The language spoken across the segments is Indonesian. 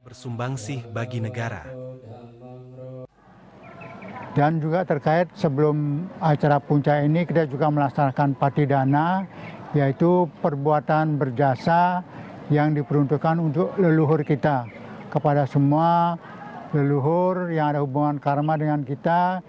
bersumbangsih bagi negara. Dan juga terkait sebelum acara puncak ini kita juga melaksanakan patidana, yaitu perbuatan berjasa yang diperuntukkan untuk leluhur kita. Kepada semua leluhur yang ada hubungan karma dengan kita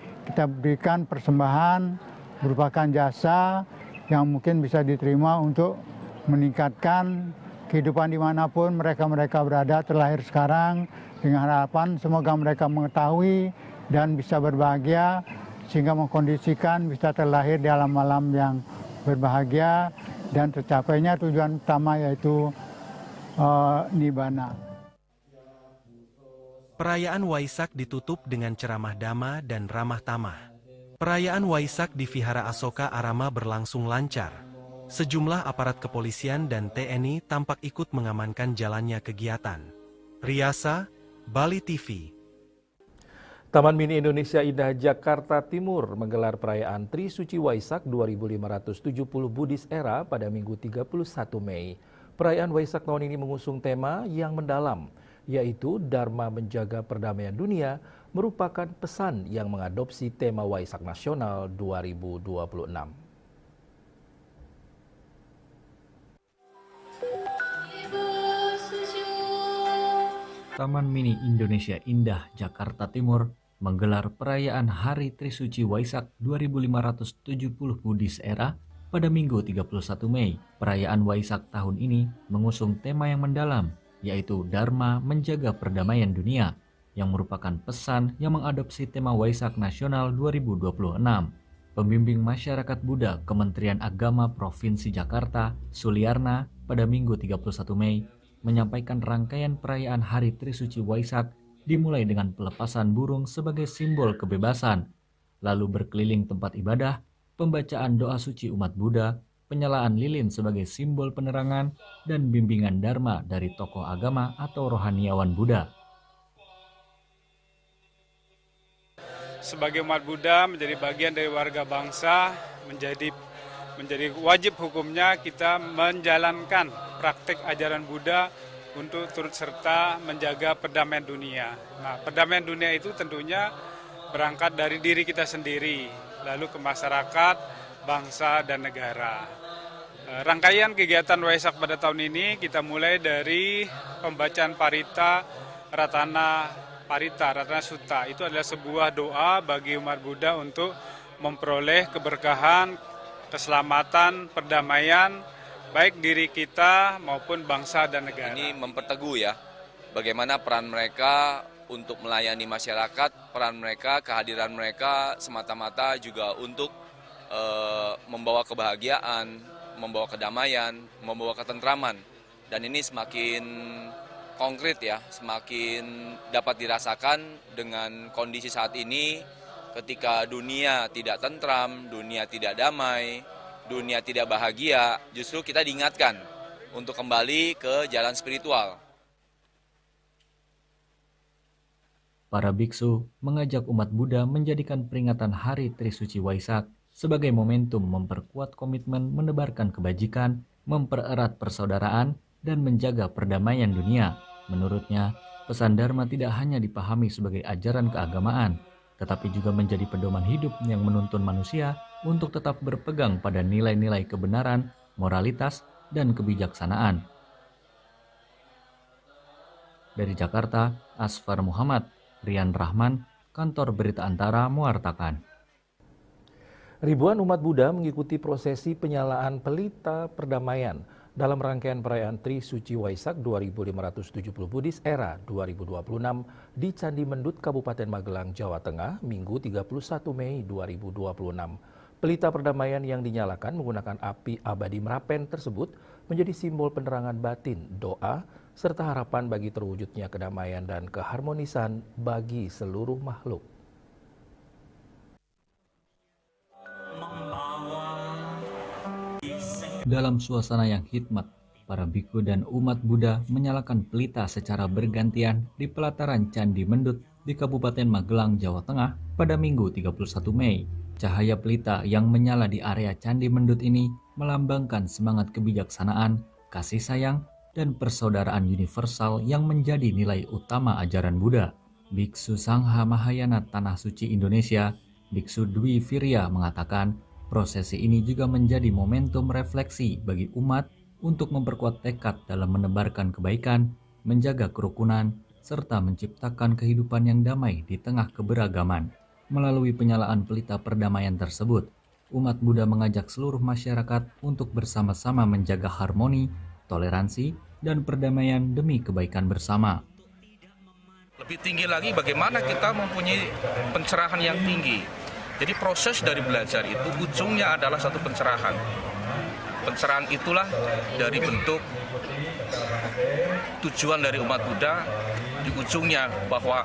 berikan persembahan merupakan jasa yang mungkin bisa diterima untuk meningkatkan kehidupan dimanapun mereka berada terlahir sekarang, dengan harapan semoga mereka mengetahui dan bisa berbahagia sehingga mengkondisikan bisa terlahir di alam-alam yang berbahagia dan tercapainya tujuan utama yaitu Nibbana. Perayaan Waisak ditutup dengan ceramah dhamma dan ramah tamah. Perayaan Waisak di Vihara Asoka Arama berlangsung lancar. Sejumlah aparat kepolisian dan TNI tampak ikut mengamankan jalannya kegiatan. Riasa, Bali TV. Taman Mini Indonesia Indah Jakarta Timur menggelar perayaan Trisuci Waisak 2570 Buddhist Era pada Minggu 31 Mei. Perayaan Waisak tahun ini mengusung tema yang mendalam, yaitu Dharma Menjaga Perdamaian Dunia, merupakan pesan yang mengadopsi tema Waisak Nasional 2026. Taman Mini Indonesia Indah Jakarta Timur menggelar perayaan Hari Trisuci Waisak 2570 Buddhist Era pada Minggu 31 Mei. Perayaan Waisak tahun ini mengusung tema yang mendalam, yaitu Dharma Menjaga Perdamaian Dunia, yang merupakan pesan yang mengadopsi tema Waisak Nasional 2026. Pembimbing Masyarakat Buddha Kementerian Agama Provinsi Jakarta, Suliarna, pada Minggu 31 Mei, menyampaikan rangkaian perayaan Hari Trisuci Waisak dimulai dengan pelepasan burung sebagai simbol kebebasan, lalu berkeliling tempat ibadah, pembacaan doa suci umat Buddha, penyalaan lilin sebagai simbol penerangan, dan bimbingan Dharma dari tokoh agama atau rohaniawan Buddha. Sebagai umat Buddha menjadi bagian dari warga bangsa, menjadi wajib hukumnya kita menjalankan praktik ajaran Buddha untuk turut serta menjaga perdamaian dunia. Nah, perdamaian dunia itu tentunya berangkat dari diri kita sendiri, lalu ke masyarakat, bangsa, dan negara. Rangkaian kegiatan Waisak pada tahun ini kita mulai dari pembacaan Parita Ratana Sutta. Itu adalah sebuah doa bagi umat Buddha untuk memperoleh keberkahan, keselamatan, perdamaian, baik diri kita maupun bangsa dan negara. Ini memperteguh ya, bagaimana peran mereka untuk melayani masyarakat, peran mereka, kehadiran mereka semata-mata juga untuk membawa kebahagiaan, membawa kedamaian, membawa ketentraman. Dan ini semakin konkret ya, semakin dapat dirasakan dengan kondisi saat ini ketika dunia tidak tentram, dunia tidak damai, dunia tidak bahagia, justru kita diingatkan untuk kembali ke jalan spiritual. Para biksu mengajak umat Buddha menjadikan peringatan Hari Trisuci Waisak sebagai momentum memperkuat komitmen menebarkan kebajikan, mempererat persaudaraan, dan menjaga perdamaian dunia. Menurutnya, pesan Dharma tidak hanya dipahami sebagai ajaran keagamaan, tetapi juga menjadi pedoman hidup yang menuntun manusia untuk tetap berpegang pada nilai-nilai kebenaran, moralitas, dan kebijaksanaan. Dari Jakarta, Asfar Muhammad, Rian Rahman, Kantor Berita Antara mewartakan. Ribuan umat Buddha mengikuti prosesi penyalaan pelita perdamaian dalam rangkaian perayaan Trisuci Waisak 2570 Buddhist Era 2026 di Candi Mendut, Kabupaten Magelang, Jawa Tengah, Minggu 31 Mei 2026. Pelita perdamaian yang dinyalakan menggunakan api abadi Merapen tersebut menjadi simbol penerangan batin, doa, serta harapan bagi terwujudnya kedamaian dan keharmonisan bagi seluruh makhluk. Dalam suasana yang hikmat, para biku dan umat Buddha menyalakan pelita secara bergantian di pelataran Candi Mendut di Kabupaten Magelang, Jawa Tengah pada Minggu 31 Mei. Cahaya pelita yang menyala di area Candi Mendut ini melambangkan semangat kebijaksanaan, kasih sayang, dan persaudaraan universal yang menjadi nilai utama ajaran Buddha. Biksu Sangha Mahayana Tanah Suci Indonesia, Biksu Dwi Virya mengatakan, prosesi ini juga menjadi momentum refleksi bagi umat untuk memperkuat tekad dalam menebarkan kebaikan, menjaga kerukunan, serta menciptakan kehidupan yang damai di tengah keberagaman. Melalui penyalaan pelita perdamaian tersebut, umat Buddha mengajak seluruh masyarakat untuk bersama-sama menjaga harmoni, toleransi, dan perdamaian demi kebaikan bersama. Lebih tinggi lagi bagaimana kita mempunyai pencerahan yang tinggi. Jadi proses dari belajar itu ujungnya adalah satu pencerahan. Pencerahan itulah dari bentuk tujuan dari umat Buddha di ujungnya bahwa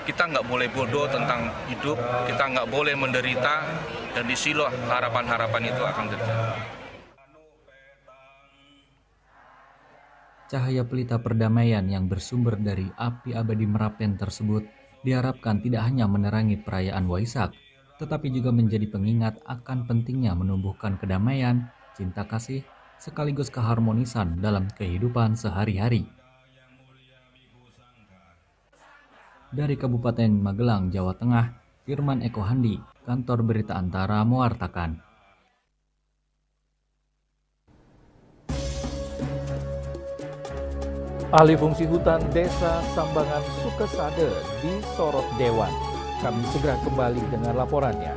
kita nggak boleh bodoh tentang hidup, kita nggak boleh menderita, dan disinilah harapan-harapan itu akan terjadi. Cahaya pelita perdamaian yang bersumber dari api abadi Merapen tersebut diharapkan tidak hanya menerangi perayaan Waisak, tetapi juga menjadi pengingat akan pentingnya menumbuhkan kedamaian, cinta kasih, sekaligus keharmonisan dalam kehidupan sehari-hari. Dari Kabupaten Magelang, Jawa Tengah, Firman Eko Handi, Kantor Berita Antara mewartakan. Ahli fungsi hutan Desa Sambangan Sukesade disorot Dewan. Kami segera kembali dengan laporannya.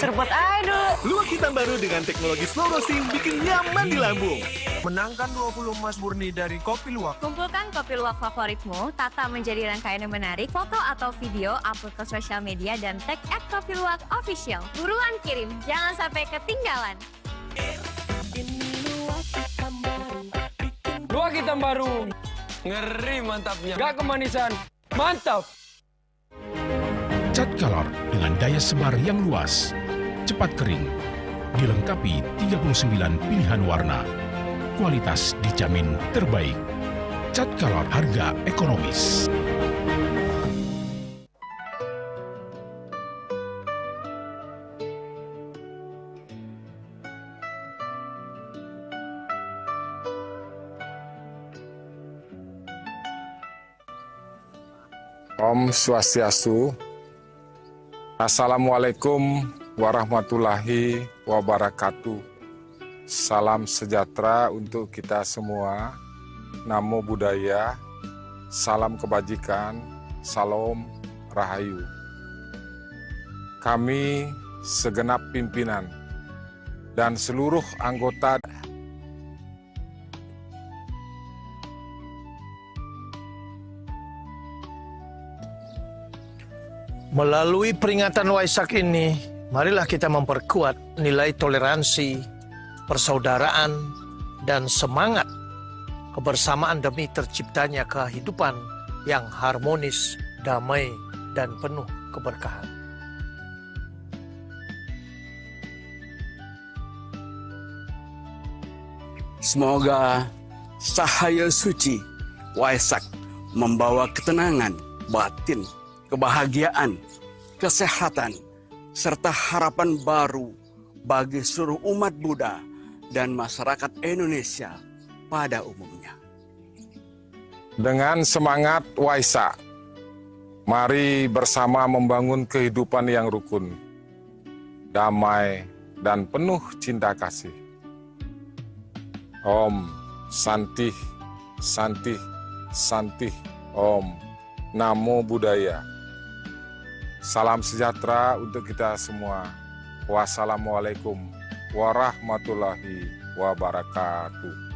Serpot aja dulu. Luwak hitam baru dengan teknologi slow roasting bikin nyaman di lambung. Menangkan 20 emas murni dari Kopi Luwak. Kumpulkan kopi luwak favoritmu, tata menjadi rangkaian yang menarik, foto atau video, upload ke sosial media, dan tag @kopiluwakofficial. Buruan kirim, jangan sampai ketinggalan. Luwak hitam baru. Ngeri mantapnya. Gak kemanisan. Mantap. Cat color dengan daya sebar yang luas, cepat kering, dilengkapi 39 pilihan warna. Kualitas dijamin terbaik. Cat color harga ekonomis. Om Swastiastu. Assalamualaikum warahmatullahi wabarakatuh. Salam sejahtera untuk kita semua. Namo Buddhaya. Salam kebajikan. Salam Rahayu. Kami segenap pimpinan dan seluruh anggota melalui peringatan Waisak ini, marilah kita memperkuat nilai toleransi, persaudaraan, dan semangat kebersamaan demi terciptanya kehidupan yang harmonis, damai, dan penuh keberkahan. Semoga cahaya suci Waisak membawa ketenangan batin, kebahagiaan, kesehatan, serta harapan baru bagi seluruh umat Buddha dan masyarakat Indonesia pada umumnya. Dengan semangat Waisak, mari bersama membangun kehidupan yang rukun, damai, dan penuh cinta kasih. Om Santih, Santih, Santih, Om Namo Buddhaya. Salam sejahtera untuk kita semua. Wassalamualaikum warahmatullahi wabarakatuh.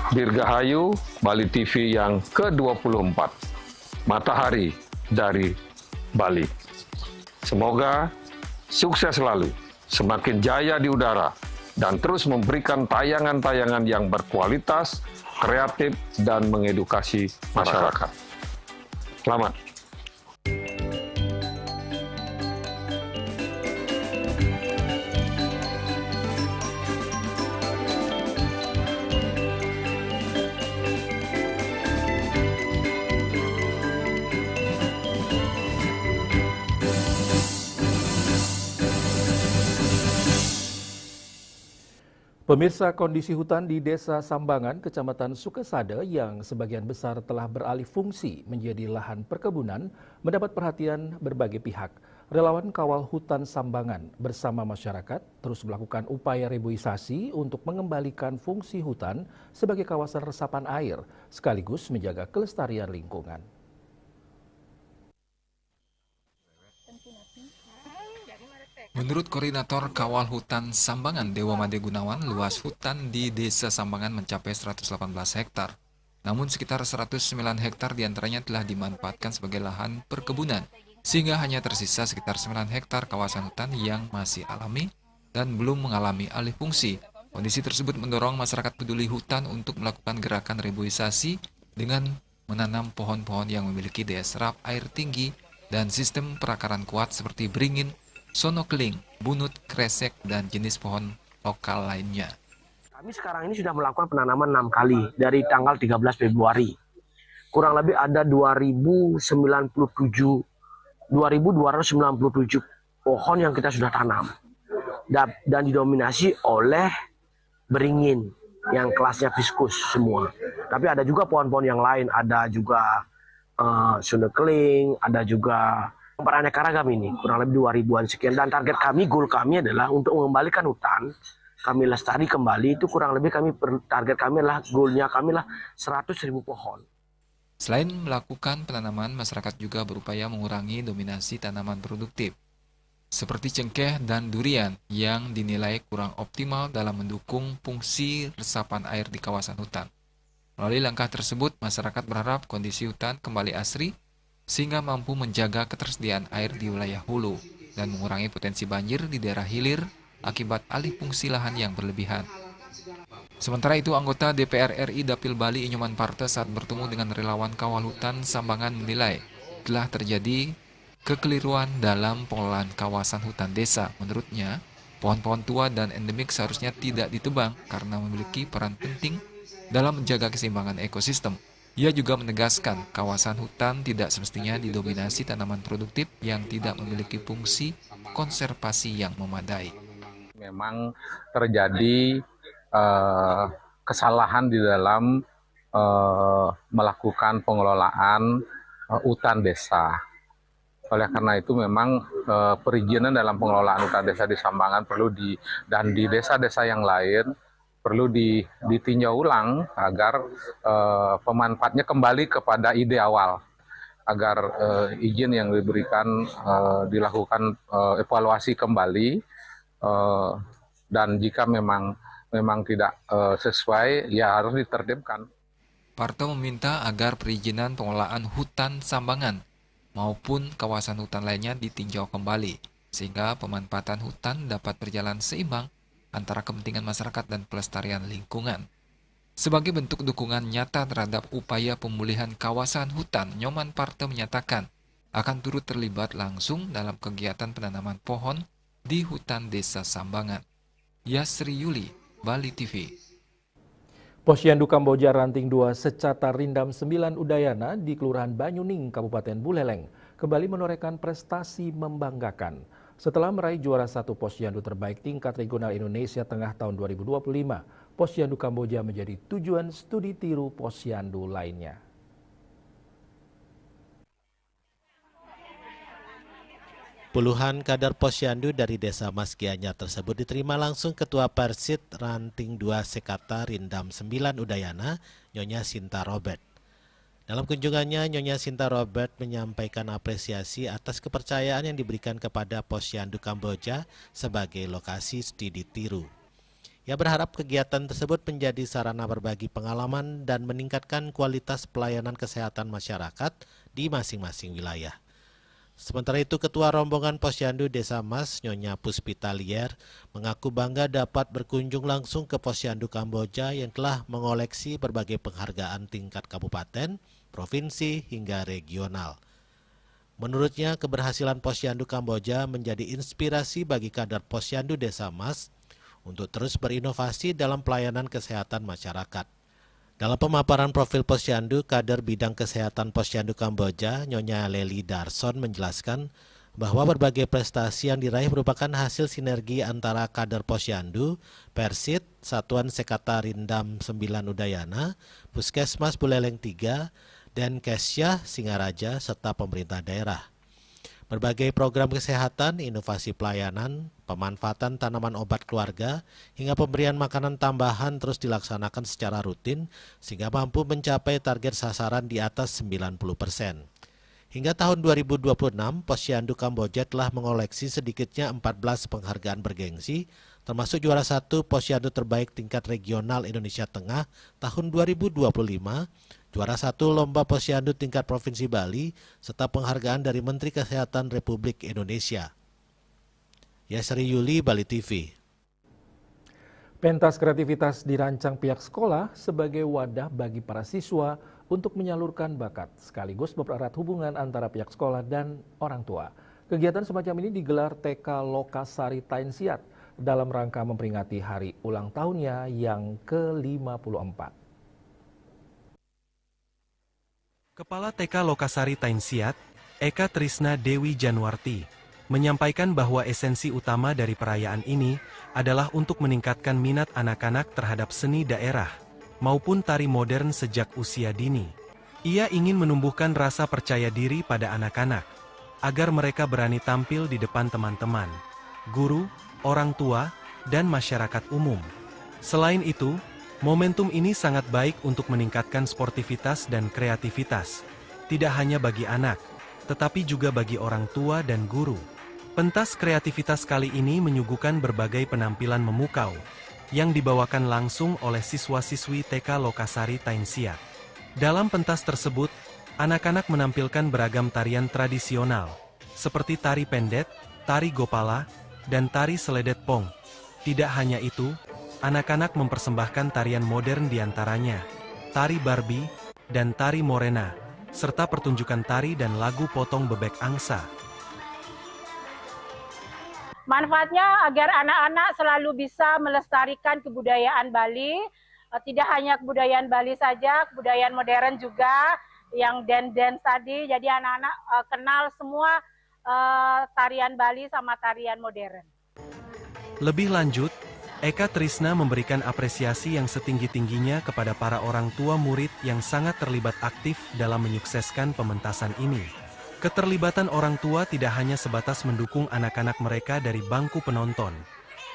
Dirgahayu, Bali TV yang ke-24. Matahari dari Bali. Semoga sukses selalu, semakin jaya di udara, dan terus memberikan tayangan-tayangan yang berkualitas, kreatif, dan mengedukasi masyarakat. Selamat. Pemirsa, kondisi hutan di Desa Sambangan, Kecamatan Sukesade yang sebagian besar telah beralih fungsi menjadi lahan perkebunan mendapat perhatian berbagai pihak. Relawan kawal hutan Sambangan bersama masyarakat terus melakukan upaya reboisasi untuk mengembalikan fungsi hutan sebagai kawasan resapan air sekaligus menjaga kelestarian lingkungan. Menurut Koordinator Kawal Hutan Sambangan Dewa Made Gunawan, luas hutan di Desa Sambangan mencapai 118 hektar. Namun sekitar 109 hektar diantaranya telah dimanfaatkan sebagai lahan perkebunan, sehingga hanya tersisa sekitar 9 hektar kawasan hutan yang masih alami dan belum mengalami alih fungsi. Kondisi tersebut mendorong masyarakat peduli hutan untuk melakukan gerakan reboisasi dengan menanam pohon-pohon yang memiliki daya serap air tinggi dan sistem perakaran kuat seperti beringin, sonokeling, bunut, kresek, dan jenis pohon lokal lainnya. Kami sekarang ini sudah melakukan penanaman 6 kali dari tanggal 13 Februari. Kurang lebih ada 2.297 pohon yang kita sudah tanam. Dan didominasi oleh beringin yang kelasnya viskus semua. Tapi ada juga pohon-pohon yang lain, ada juga sonokeling, ada juga beraneka ragam ini, kurang lebih 2.000-an sekian. Dan target kami, goal kami adalah untuk mengembalikan hutan, kami lestari kembali, itu kurang lebih target kami adalah, goalnya kami lah 100.000 pohon. Selain melakukan penanaman, masyarakat juga berupaya mengurangi dominasi tanaman produktif, seperti cengkeh dan durian yang dinilai kurang optimal dalam mendukung fungsi resapan air di kawasan hutan. Melalui langkah tersebut, masyarakat berharap kondisi hutan kembali asri, sehingga mampu menjaga ketersediaan air di wilayah hulu dan mengurangi potensi banjir di daerah hilir akibat alih fungsi lahan yang berlebihan. Sementara itu, anggota DPR RI Dapil Bali Inyoman Parte saat bertemu dengan relawan kawal hutan Sambangan menilai telah terjadi kekeliruan dalam pengelolaan kawasan hutan desa. Menurutnya, pohon-pohon tua dan endemik seharusnya tidak ditebang karena memiliki peran penting dalam menjaga keseimbangan ekosistem. Ia juga menegaskan kawasan hutan tidak semestinya didominasi tanaman produktif yang tidak memiliki fungsi konservasi yang memadai. Memang terjadi kesalahan di dalam melakukan pengelolaan hutan desa. Oleh karena itu memang perizinan dalam pengelolaan hutan desa di Sambangan dan di desa-desa yang lain perlu ditinjau ulang agar pemanfaatnya kembali kepada ide awal, agar izin yang diberikan dilakukan evaluasi kembali, dan jika memang tidak sesuai ya harus ditertibkan. Parto meminta agar perizinan pengelolaan hutan Sambangan maupun kawasan hutan lainnya ditinjau kembali sehingga pemanfaatan hutan dapat berjalan seimbang antara kepentingan masyarakat dan pelestarian lingkungan. Sebagai bentuk dukungan nyata terhadap upaya pemulihan kawasan hutan, Nyoman Parte menyatakan akan turut terlibat langsung dalam kegiatan penanaman pohon di hutan desa Sambangan. Yasri Yuli, Bali TV. Posyandu Kamboja Ranting 2 Secata Rindam 9 Udayana di Kelurahan Banyuning, Kabupaten Buleleng kembali menorehkan prestasi membanggakan. Setelah meraih juara 1 posyandu terbaik tingkat regional Indonesia Tengah tahun 2025, posyandu Kamboja menjadi tujuan studi tiru posyandu lainnya. Puluhan kader posyandu dari desa Mas Gianyar tersebut diterima langsung Ketua Persit Ranting 2 Secata Rindam 9 Udayana, Nyonya Sinta Robert. Dalam kunjungannya, Nyonya Sinta Robert menyampaikan apresiasi atas kepercayaan yang diberikan kepada posyandu Kamboja sebagai lokasi studi tiru. Ia berharap kegiatan tersebut menjadi sarana berbagi pengalaman dan meningkatkan kualitas pelayanan kesehatan masyarakat di masing-masing wilayah. Sementara itu, Ketua Rombongan Posyandu Desa Mas, Nyonya Puspita Lier, mengaku bangga dapat berkunjung langsung ke Posyandu Kamboja yang telah mengoleksi berbagai penghargaan tingkat kabupaten, provinsi, hingga regional. Menurutnya, keberhasilan Posyandu Kamboja menjadi inspirasi bagi kader Posyandu Desa Mas untuk terus berinovasi dalam pelayanan kesehatan masyarakat. Dalam pemaparan profil Posyandu, kader bidang kesehatan Posyandu Kamboja, Nyonya Leli Darson menjelaskan bahwa berbagai prestasi yang diraih merupakan hasil sinergi antara kader Posyandu, Persit, Satuan Sekata Rindam 9 Udayana, Puskesmas Buleleng 3, dan Kesyah Singaraja, serta pemerintah daerah. Berbagai program kesehatan, inovasi pelayanan, pemanfaatan tanaman obat keluarga, hingga pemberian makanan tambahan terus dilaksanakan secara rutin sehingga mampu mencapai target sasaran di atas 90%. Hingga tahun 2026, Posyandu Kamboja telah mengoleksi sedikitnya 14 penghargaan bergengsi, termasuk juara 1 Posyandu terbaik tingkat regional Indonesia Tengah tahun 2025, juara 1 Lomba Posyandu tingkat Provinsi Bali, serta penghargaan dari Menteri Kesehatan Republik Indonesia. Yasri Yuli, Bali TV. Pentas kreativitas dirancang pihak sekolah sebagai wadah bagi para siswa untuk menyalurkan bakat, sekaligus mempererat hubungan antara pihak sekolah dan orang tua. Kegiatan semacam ini digelar TK Lokasari Tainsiat dalam rangka memperingati hari ulang tahunnya yang ke-54. Kepala TK Lokasari Tainsiat, Eka Trisna Dewi Januarti, menyampaikan bahwa esensi utama dari perayaan ini adalah untuk meningkatkan minat anak-anak terhadap seni daerah maupun tari modern sejak usia dini. Ia ingin menumbuhkan rasa percaya diri pada anak-anak, agar mereka berani tampil di depan teman-teman, guru, orang tua, dan masyarakat umum. Selain itu, momentum ini sangat baik untuk meningkatkan sportivitas dan kreativitas, tidak hanya bagi anak, tetapi juga bagi orang tua dan guru. Pentas kreativitas kali ini menyuguhkan berbagai penampilan memukau, yang dibawakan langsung oleh siswa-siswi TK Lokasari Tainsiat. Dalam pentas tersebut, anak-anak menampilkan beragam tarian tradisional, seperti tari pendet, tari gopala, dan tari seledet pong. Tidak hanya itu, anak-anak mempersembahkan tarian modern diantaranya, tari Barbie, dan tari Morena, serta pertunjukan tari dan lagu potong bebek angsa. Manfaatnya agar anak-anak selalu bisa melestarikan kebudayaan Bali, tidak hanya kebudayaan Bali saja, kebudayaan modern juga, yang dance tadi, jadi anak-anak kenal semua tarian Bali sama tarian modern. Lebih lanjut, Eka Trisna memberikan apresiasi yang setinggi-tingginya kepada para orang tua murid yang sangat terlibat aktif dalam menyukseskan pementasan ini. Keterlibatan orang tua tidak hanya sebatas mendukung anak-anak mereka dari bangku penonton,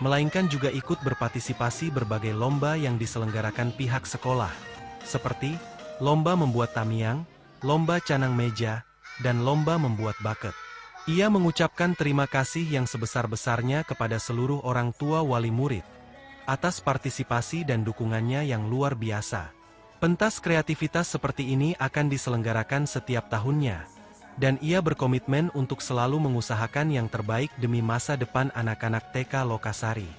melainkan juga ikut berpartisipasi berbagai lomba yang diselenggarakan pihak sekolah, seperti lomba membuat tamiang, lomba canang meja, dan lomba membuat bucket. Ia mengucapkan terima kasih yang sebesar-besarnya kepada seluruh orang tua wali murid atas partisipasi dan dukungannya yang luar biasa. Pentas kreativitas seperti ini akan diselenggarakan setiap tahunnya, dan ia berkomitmen untuk selalu mengusahakan yang terbaik demi masa depan anak-anak TK Lokasari.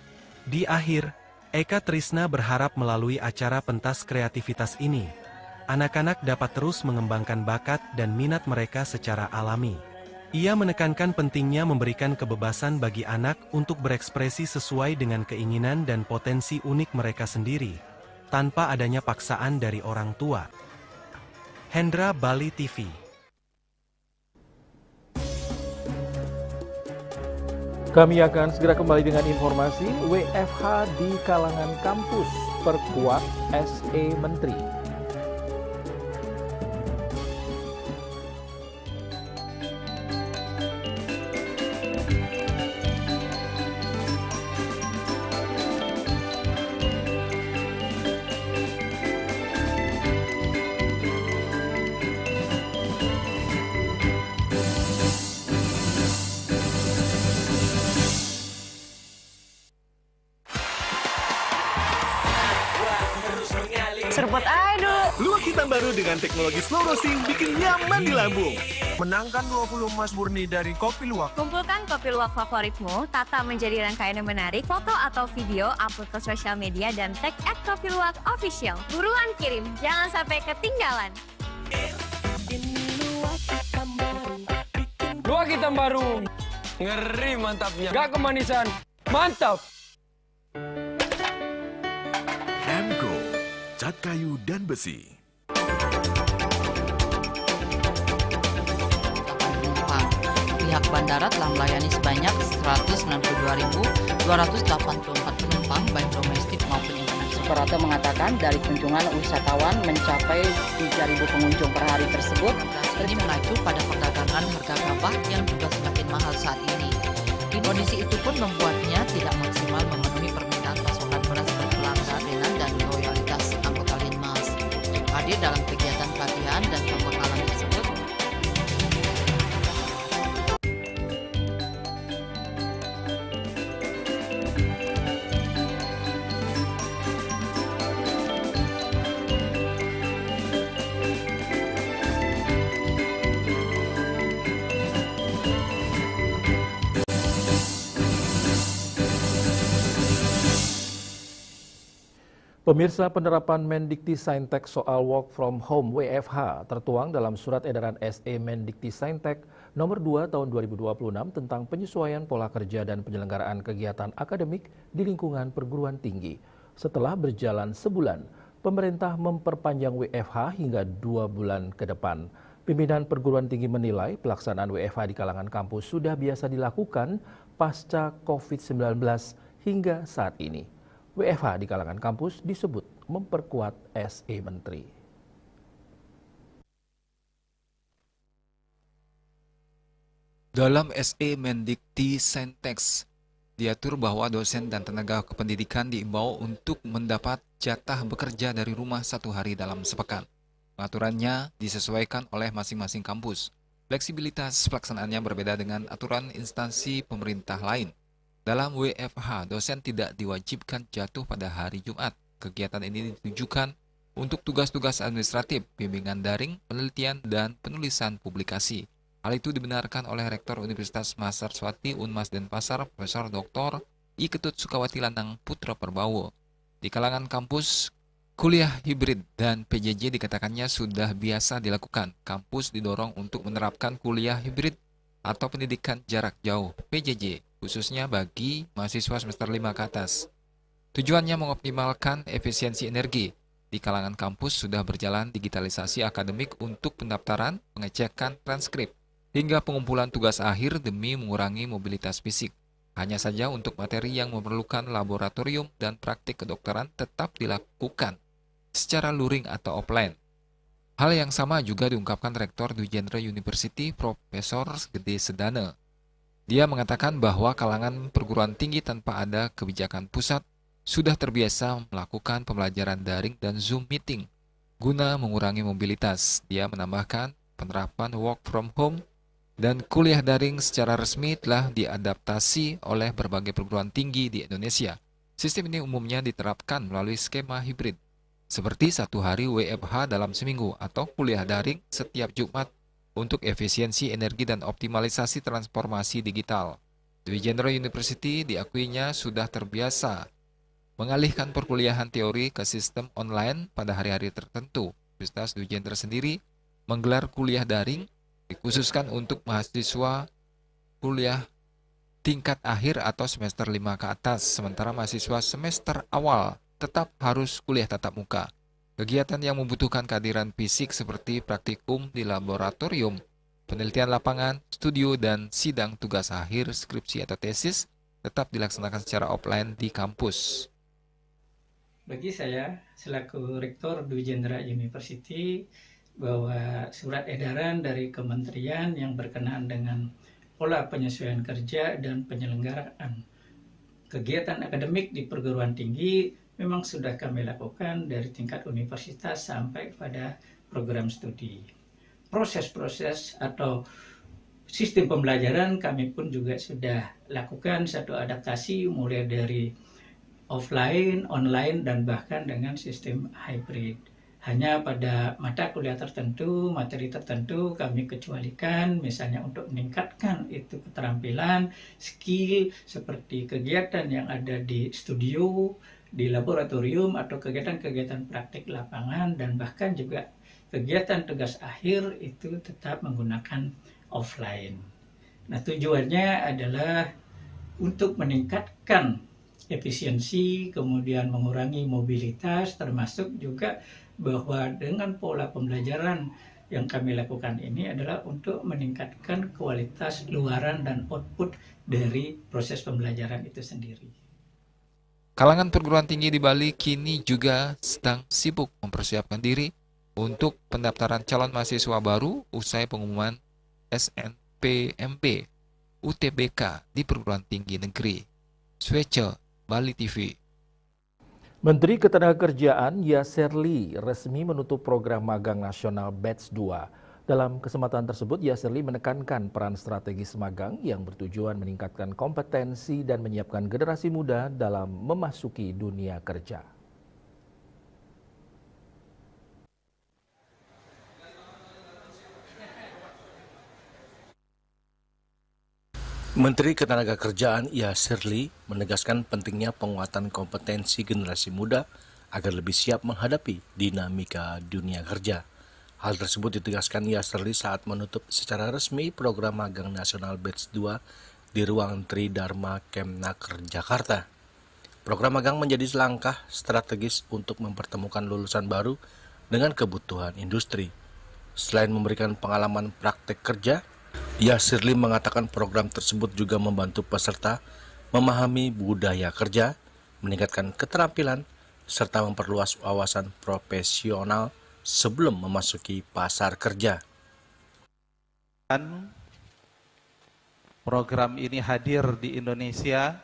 Di akhir, Eka Trisna berharap melalui acara pentas kreativitas ini, anak-anak dapat terus mengembangkan bakat dan minat mereka secara alami. Ia menekankan pentingnya memberikan kebebasan bagi anak untuk berekspresi sesuai dengan keinginan dan potensi unik mereka sendiri, tanpa adanya paksaan dari orang tua. Hendra, Bali TV. Kami akan segera kembali dengan informasi WFH di kalangan kampus perkuat SE Menteri. Seruput aduh. Luwak hitam baru dengan teknologi slow roasting bikin nyaman di lambung. Menangkan 20 emas murni dari Kopi Luwak. Kumpulkan kopi luwak favoritmu, tata menjadi rangkaian yang menarik, foto atau video, upload ke sosial media, dan tag @kopiluwak_official. Buruan kirim, jangan sampai ketinggalan. Luwak hitam baru. Ngeri mantapnya. Gak kemanisan. Mantap. Go, cat kayu dan besi. Pihak bandara telah melayani sebanyak 192.284 penumpang baik domestik maupun internasional. Operator mengatakan dari kunjungan wisatawan mencapai 3.000 pengunjung per hari tersebut. Ini mengacu pada perdagangan harga gabah yang juga semakin mahal saat ini. Kondisi itu pun membuatnya tidak maksimal memenuhi permintaan pasokan beras berkelangkaan dan loyalitas anggota Linmas. Hadir dalam kegiatan pelatihan dan pembekalan tersebut. Pemirsa, penerapan Mendikti-Saintek soal work from home WFH tertuang dalam Surat Edaran SE Mendikti-Saintek nomor 2 tahun 2026 tentang penyesuaian pola kerja dan penyelenggaraan kegiatan akademik di lingkungan perguruan tinggi. Setelah berjalan sebulan, pemerintah memperpanjang WFH hingga 2 bulan ke depan. Pimpinan perguruan tinggi menilai pelaksanaan WFH di kalangan kampus sudah biasa dilakukan pasca COVID-19 hingga saat ini. WFH di kalangan kampus disebut memperkuat SE Menteri. Dalam SE Mendikti-Saintek, diatur bahwa dosen dan tenaga kependidikan diimbau untuk mendapat jatah bekerja dari rumah 1 hari dalam sepekan. Pengaturannya disesuaikan oleh masing-masing kampus. Fleksibilitas pelaksanaannya berbeda dengan aturan instansi pemerintah lain. Dalam WFH, dosen tidak diwajibkan jatuh pada hari Jumat. Kegiatan ini ditujukan untuk tugas-tugas administratif, bimbingan daring, penelitian, dan penulisan publikasi. Hal itu dibenarkan oleh Rektor Universitas Mahasarswati Unmas Denpasar, Profesor Dr. I. Ketut Sukawati Lanang Putra Perbawo. Di kalangan kampus, kuliah hibrid dan PJJ dikatakannya sudah biasa dilakukan. Kampus didorong untuk menerapkan kuliah hibrid atau pendidikan jarak jauh PJJ, khususnya bagi mahasiswa semester 5 ke atas. Tujuannya mengoptimalkan efisiensi energi. Di kalangan kampus sudah berjalan digitalisasi akademik untuk pendaftaran, pengecekan transkrip, hingga pengumpulan tugas akhir demi mengurangi mobilitas fisik. Hanya saja untuk materi yang memerlukan laboratorium dan praktik kedokteran tetap dilakukan secara luring atau offline. Hal yang sama juga diungkapkan Rektor Dwi Jendra University, Profesor Gede Sedane. Dia mengatakan bahwa kalangan perguruan tinggi tanpa ada kebijakan pusat sudah terbiasa melakukan pembelajaran daring dan Zoom meeting guna mengurangi mobilitas. Dia menambahkan penerapan work from home dan kuliah daring secara resmi telah diadaptasi oleh berbagai perguruan tinggi di Indonesia. Sistem ini umumnya diterapkan melalui skema hibrid, seperti 1 hari WFH dalam seminggu atau kuliah daring setiap Jumat untuk efisiensi energi dan optimalisasi transformasi digital. Dwi Jendra University diakuinya sudah terbiasa mengalihkan perkuliahan teori ke sistem online pada hari-hari tertentu. Universitas Dwi Jendra sendiri menggelar kuliah daring dikhususkan untuk mahasiswa kuliah tingkat akhir atau semester 5 ke atas, sementara mahasiswa semester awal tetap harus kuliah tatap muka. Kegiatan yang membutuhkan kehadiran fisik seperti praktikum di laboratorium, penelitian lapangan, studio, dan sidang tugas akhir, skripsi atau tesis tetap dilaksanakan secara offline di kampus. Bagi saya, selaku Rektor Dwi Jendra University, bahwa surat edaran dari kementerian yang berkenaan dengan pola penyesuaian kerja dan penyelenggaraan kegiatan akademik di perguruan tinggi memang sudah kami lakukan dari tingkat universitas sampai pada program studi. Proses-proses atau sistem pembelajaran kami pun juga sudah lakukan satu adaptasi mulai dari offline, online, dan bahkan dengan sistem hybrid. Hanya pada mata kuliah tertentu, materi tertentu kami kecualikan, misalnya untuk meningkatkan itu keterampilan, skill, seperti kegiatan yang ada di studio, di laboratorium, atau kegiatan-kegiatan praktik lapangan, dan bahkan juga kegiatan tugas akhir itu tetap menggunakan offline. Nah, tujuannya adalah untuk meningkatkan efisiensi, kemudian mengurangi mobilitas, termasuk juga bahwa dengan pola pembelajaran yang kami lakukan ini adalah untuk meningkatkan kualitas luaran dan output dari proses pembelajaran itu sendiri. Kalangan perguruan tinggi di Bali kini juga sedang sibuk mempersiapkan diri untuk pendaftaran calon mahasiswa baru usai pengumuman SNPMB UTBK di perguruan tinggi negeri. Swece, Bali TV. Menteri Ketenagakerjaan Yasserli resmi menutup program magang nasional Batch 2. Dalam kesempatan tersebut, Yasserli menekankan peran strategis magang yang bertujuan meningkatkan kompetensi dan menyiapkan generasi muda dalam memasuki dunia kerja. Menteri Ketenagakerjaan Yasserli menegaskan pentingnya penguatan kompetensi generasi muda agar lebih siap menghadapi dinamika dunia kerja. Hal tersebut ditegaskan Yasserli saat menutup secara resmi program magang nasional Batch 2 di ruang Tridharma Kemnaker Jakarta. Program magang menjadi langkah strategis untuk mempertemukan lulusan baru dengan kebutuhan industri. Selain memberikan pengalaman praktek kerja, Yasserli mengatakan program tersebut juga membantu peserta memahami budaya kerja, meningkatkan keterampilan, serta memperluas wawasan profesional sebelum memasuki pasar kerja. Program ini hadir di Indonesia.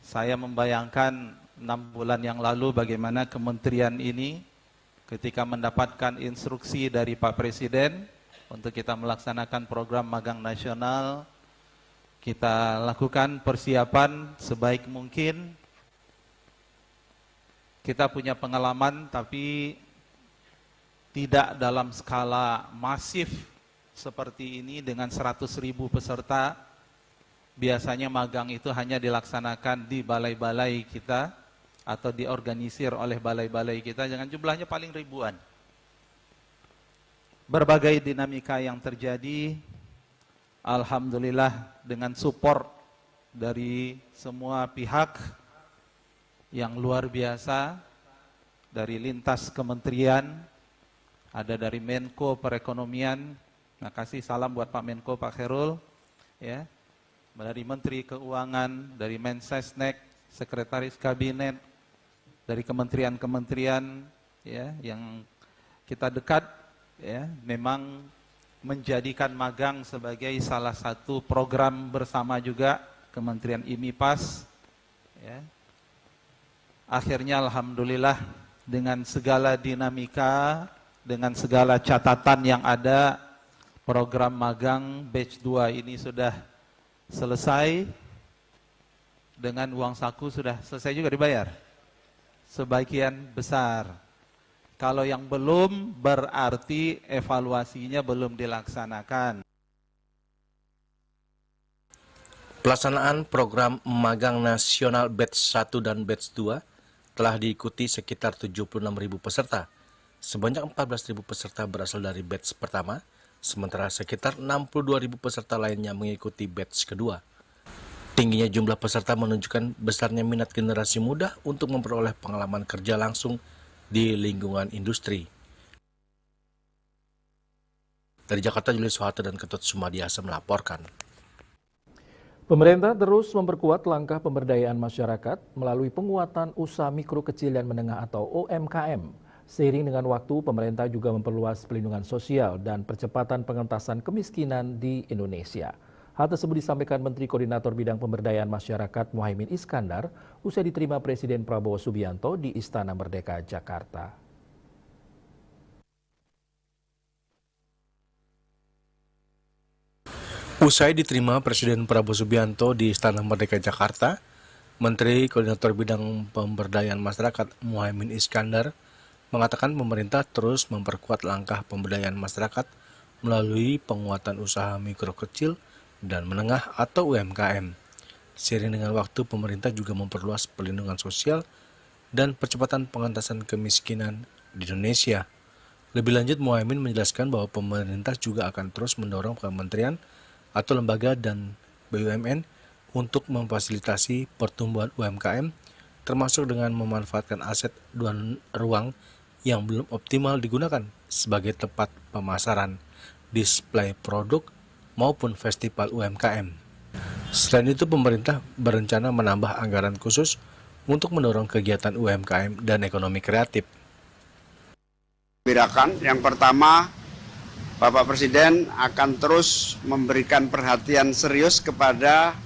Saya membayangkan 6 bulan yang lalu bagaimana kementerian ini ketika mendapatkan instruksi dari Pak Presiden untuk kita melaksanakan program magang nasional, kita lakukan persiapan sebaik mungkin. Kita punya pengalaman tapi tidak dalam skala masif seperti ini dengan 100.000 peserta. Biasanya magang itu hanya dilaksanakan di balai-balai kita atau diorganisir oleh balai-balai kita, dengan jumlahnya paling ribuan. Berbagai dinamika yang terjadi, alhamdulillah dengan support dari semua pihak yang luar biasa, dari lintas kementerian, ada dari Menko Perekonomian, nah kasih salam buat Pak Menko, Pak Khairul, ya, dari Menteri Keuangan, dari Mensesnek, Sekretaris Kabinet, dari kementerian-kementerian ya yang kita dekat. Ya, memang menjadikan magang sebagai salah satu program bersama juga Kementerian IMIPAS. Ya. Akhirnya alhamdulillah dengan segala dinamika, dengan segala catatan yang ada, program magang Batch 2 ini sudah selesai. Dengan uang saku sudah selesai juga dibayar. Sebagian besar. Kalau yang belum, berarti evaluasinya belum dilaksanakan. Pelaksanaan program magang nasional Batch 1 dan Batch 2 telah diikuti sekitar 76.000 peserta. Sebanyak 14.000 peserta berasal dari batch pertama, sementara sekitar 62.000 peserta lainnya mengikuti batch kedua. Tingginya jumlah peserta menunjukkan besarnya minat generasi muda untuk memperoleh pengalaman kerja langsung di lingkungan industri. Dari Jakarta, Julius Soeharto dan Ketut Sumadiasa melaporkan. Pemerintah terus memperkuat langkah pemberdayaan masyarakat melalui penguatan usaha mikro kecil dan menengah atau UMKM. Seiring dengan waktu, pemerintah juga memperluas pelindungan sosial dan percepatan pengentasan kemiskinan di Indonesia. Hal tersebut disampaikan Menteri Koordinator Bidang Pemberdayaan Masyarakat Muhaimin Iskandar usai diterima Presiden Prabowo Subianto di Istana Merdeka, Jakarta. Usai diterima Presiden Prabowo Subianto di Istana Merdeka, Jakarta, Menteri Koordinator Bidang Pemberdayaan Masyarakat Muhaimin Iskandar mengatakan pemerintah terus memperkuat langkah pemberdayaan masyarakat melalui penguatan usaha mikro kecil dan menengah atau UMKM. Seiring dengan waktu, pemerintah juga memperluas perlindungan sosial dan percepatan pengentasan kemiskinan di Indonesia. Lebih lanjut, Muhaimin menjelaskan bahwa pemerintah juga akan terus mendorong kementerian atau lembaga dan BUMN untuk memfasilitasi pertumbuhan UMKM, termasuk dengan memanfaatkan aset ruang yang belum optimal digunakan sebagai tempat pemasaran, display produk, maupun festival UMKM. Selain itu, pemerintah berencana menambah anggaran khusus untuk mendorong kegiatan UMKM dan ekonomi kreatif. Yang pertama, Bapak Presiden akan terus memberikan perhatian serius kepada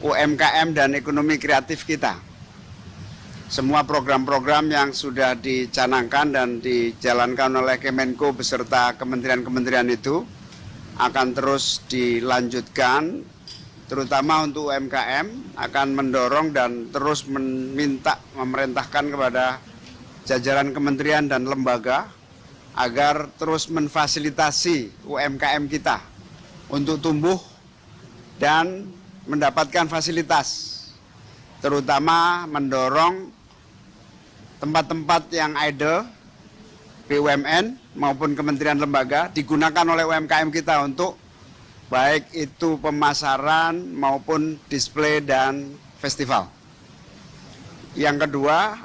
UMKM dan ekonomi kreatif kita. Semua program-program yang sudah dicanangkan dan dijalankan oleh Kemenko beserta kementerian-kementerian itu akan terus dilanjutkan, terutama untuk UMKM, akan mendorong dan terus memerintahkan kepada jajaran kementerian dan lembaga agar terus memfasilitasi UMKM kita untuk tumbuh dan mendapatkan fasilitas, terutama mendorong tempat-tempat yang idle, BUMN maupun kementerian lembaga digunakan oleh UMKM kita untuk baik itu pemasaran maupun display dan festival. Yang kedua,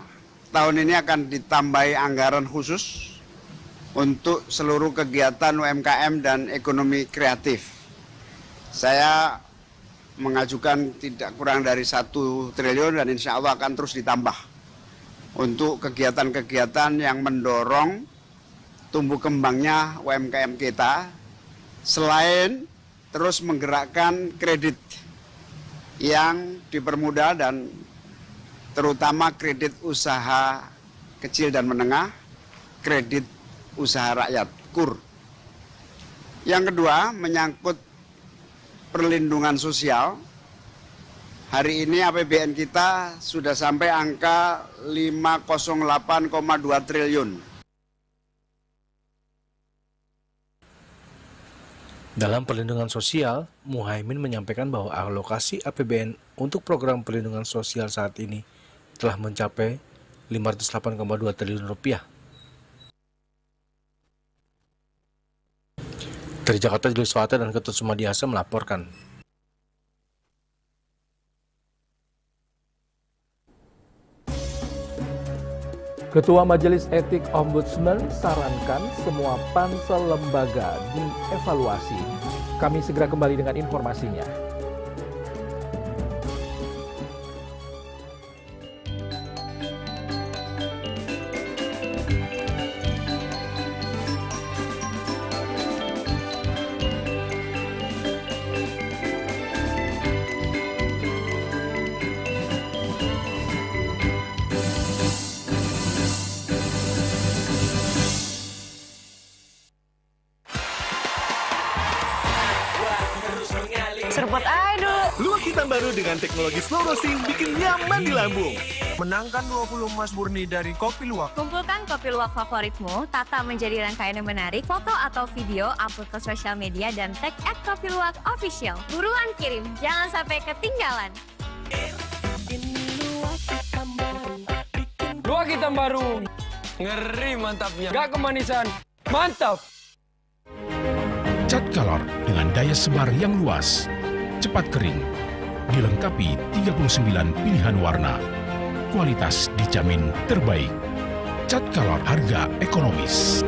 tahun ini akan ditambahi anggaran khusus untuk seluruh kegiatan UMKM dan ekonomi kreatif. Saya mengajukan tidak kurang dari 1 triliun dan insya Allah akan terus ditambah untuk kegiatan-kegiatan yang mendorong tumbuh kembangnya UMKM kita, selain terus menggerakkan kredit yang dipermudah dan terutama kredit usaha kecil dan menengah, kredit usaha rakyat, KUR. Yang kedua, menyangkut perlindungan sosial. Hari ini APBN kita sudah sampai angka 508,2 triliun. Dalam perlindungan sosial, Muhaimin menyampaikan bahwa alokasi APBN untuk program perlindungan sosial saat ini telah mencapai 508,2 triliun rupiah. Dari Jakarta, Julius Wata dan Ketut Sumadiasa melaporkan. Ketua Majelis Etik Ombudsman sarankan semua pansel lembaga dievaluasi. Kami segera kembali dengan informasinya. Serpot aduh. Luwak hitam baru dengan teknologi slow roasting bikin nyaman di lambung. Menangkan 20 emas murni dari Kopi Luwak. Kumpulkan kopi luwak favoritmu, tata menjadi rangkaian yang menarik, foto atau video, upload ke sosial media, dan tag @kopiluwak_official. Buruan kirim, jangan sampai ketinggalan. Luwak hitam baru. Ngeri mantapnya. Gak kemanisan. Mantap. Cat Color dengan daya sebar yang luas, cepat kering, dilengkapi 39 pilihan warna. Kualitas dijamin terbaik. Cat Color, harga ekonomis.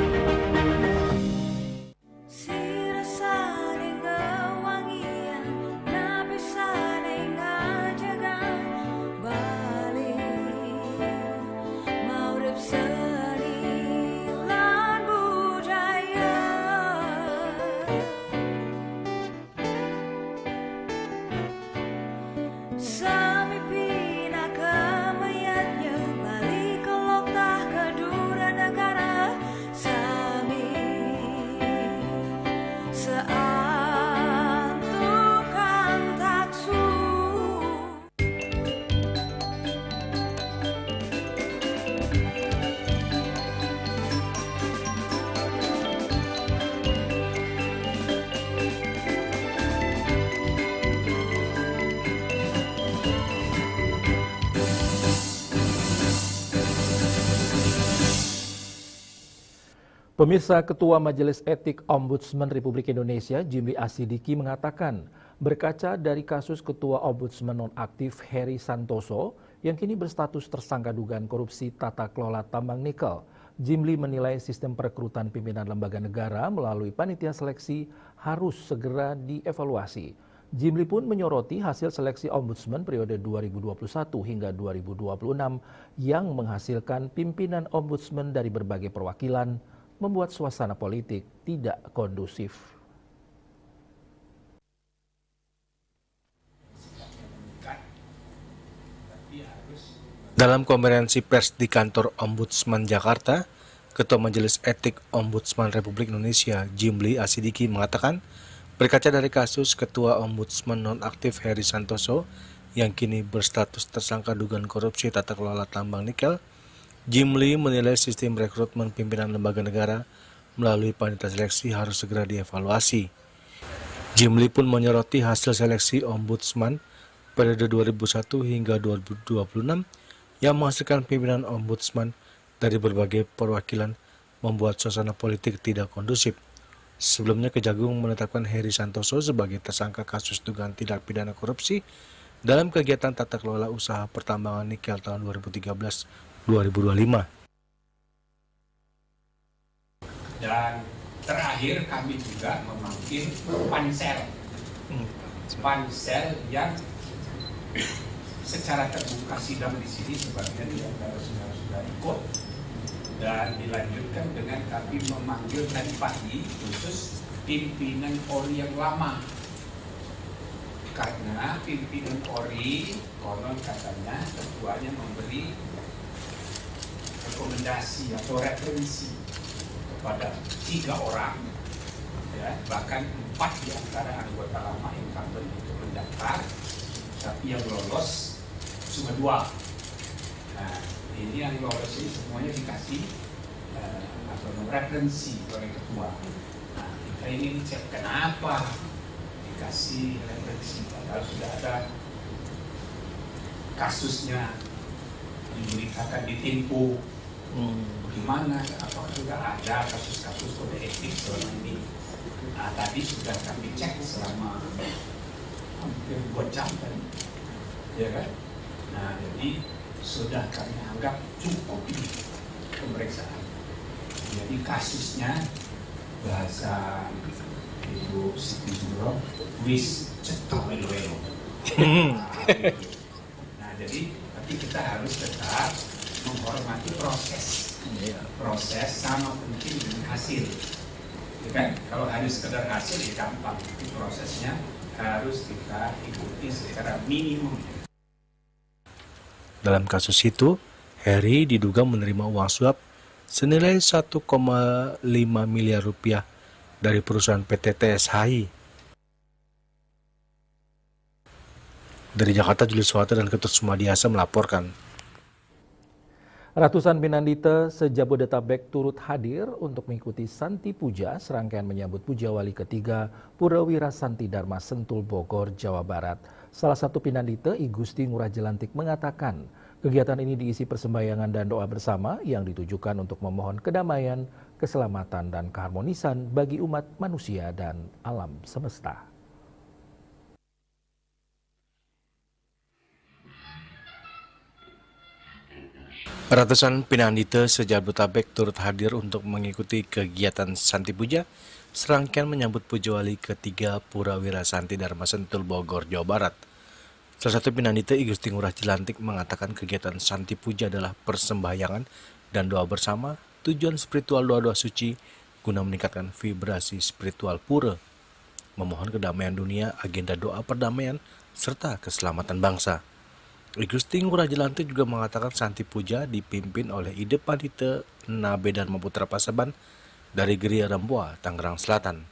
Pemirsa, Ketua Majelis Etik Ombudsman Republik Indonesia, Jimli Asidiki, mengatakan berkaca dari kasus Ketua Ombudsman nonaktif Heri Santoso yang kini berstatus tersangka dugaan korupsi tata kelola tambang nikel, Jimli menilai sistem perekrutan pimpinan lembaga negara melalui panitia seleksi harus segera dievaluasi. Jimli pun menyoroti hasil seleksi Ombudsman periode 2021 hingga 2026 yang menghasilkan pimpinan Ombudsman dari berbagai perwakilan, membuat suasana politik tidak kondusif. Dalam konferensi pers di kantor Ombudsman Jakarta, Ketua Majelis Etik Ombudsman Republik Indonesia, Jimli Asidiki, mengatakan berkaca dari kasus Ketua Ombudsman nonaktif Heri Santoso yang kini berstatus tersangka dugaan korupsi tata kelola tambang nikel, Jimli menilai sistem rekrutmen pimpinan lembaga negara melalui panitia seleksi harus segera dievaluasi. Jimli pun menyoroti hasil seleksi Ombudsman periode 2001 hingga 2026 yang menghasilkan pimpinan Ombudsman dari berbagai perwakilan, membuat suasana politik tidak kondusif. Sebelumnya, Kejagung menetapkan Heri Santoso sebagai tersangka kasus dugaan tindak pidana korupsi dalam kegiatan tata kelola usaha pertambangan nikel tahun 2013-2025. Dan terakhir kami juga memanggil pansel yang secara terbuka sidang di sini, sebagian yang sudah ikut, dan dilanjutkan dengan kami memanggil tadi pagi khusus pimpinan ORI yang lama, karena pimpinan ORI konon katanya ketuanya memberi rekomendasi atau referensi kepada 3 orang, ya, bahkan 4 di antara anggota lama incumbent itu mendaftar, tapi yang lolos cuma 2. Nah, ini yang lolos ini semuanya dikasih referensi oleh ketua. Nah, kita ini cek kenapa dikasih referensi, padahal sudah ada kasusnya diberitakan di Tempo. Bagaimana, apakah sudah ada kasus-kasus kode etik selama ini? Nah, tadi sudah kami cek selama hampir 2 jam tadi, ya kan? Nah, jadi sudah kami anggap cukup ini pemeriksaan. Jadi kasusnya bahasa Ibu Siti Zuro, wis cetok elo-elo. Nah, jadi tapi kita harus tetap menghormati proses sama penting dengan hasil, ya kan? Kalau hanya sekedar hasil ya gampang, tapi prosesnya harus kita ikuti secara minimum. Dalam kasus itu, Heri diduga menerima uang suap senilai 1,5 miliar rupiah dari perusahaan PT TSHI. Dari Jakarta, Julius Wata dan Ketut Sumadiasa melaporkan. Ratusan Pinandita se-Jabodetabek turut hadir untuk mengikuti Santi Puja, serangkaian menyambut Puja Wali ketiga Purawira Santi Dharma Sentul Bogor, Jawa Barat. Salah satu Pinandita, I Gusti Ngurah Jelantik, mengatakan kegiatan ini diisi persembahyangan dan doa bersama yang ditujukan untuk memohon kedamaian, keselamatan, dan keharmonisan bagi umat manusia dan alam semesta. Ratusan Pinandita se-Jabodetabek turut hadir untuk mengikuti kegiatan Santi Puja, serangkaian menyambut Puja Wali ketiga Purawira Santi Dharma Sentul Bogor, Jawa Barat. Salah satu Pinandita, I Gusti Ngurah Jelantik, mengatakan kegiatan Santi Puja adalah persembahyangan dan doa bersama, tujuan spiritual doa-doa suci guna meningkatkan vibrasi spiritual pura, memohon kedamaian dunia, agenda doa perdamaian, serta keselamatan bangsa. I Gusti Ngurah Jelantik juga mengatakan Santi Puja dipimpin oleh Ide Pandita Nabe Dharma Putra Pasaban dari Geria Remboa, Tangerang Selatan.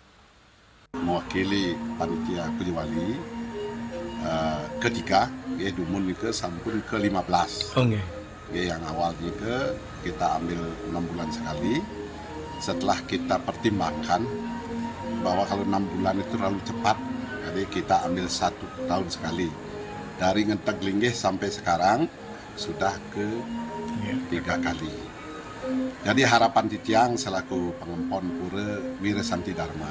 Mewakili panitia Puja Wali ketiga, ya, Dumun itu sampun ke-15. Okay. Ya, yang awalnya kita ambil 6 bulan sekali. Setelah kita pertimbangkan bahwa kalau 6 bulan itu terlalu cepat, jadi kita ambil 1 tahun sekali. Dari Ngentek Linggih sampai sekarang sudah ke 3 kali. Jadi harapan Titiang selaku pengempon pura Wira Santi Dharma,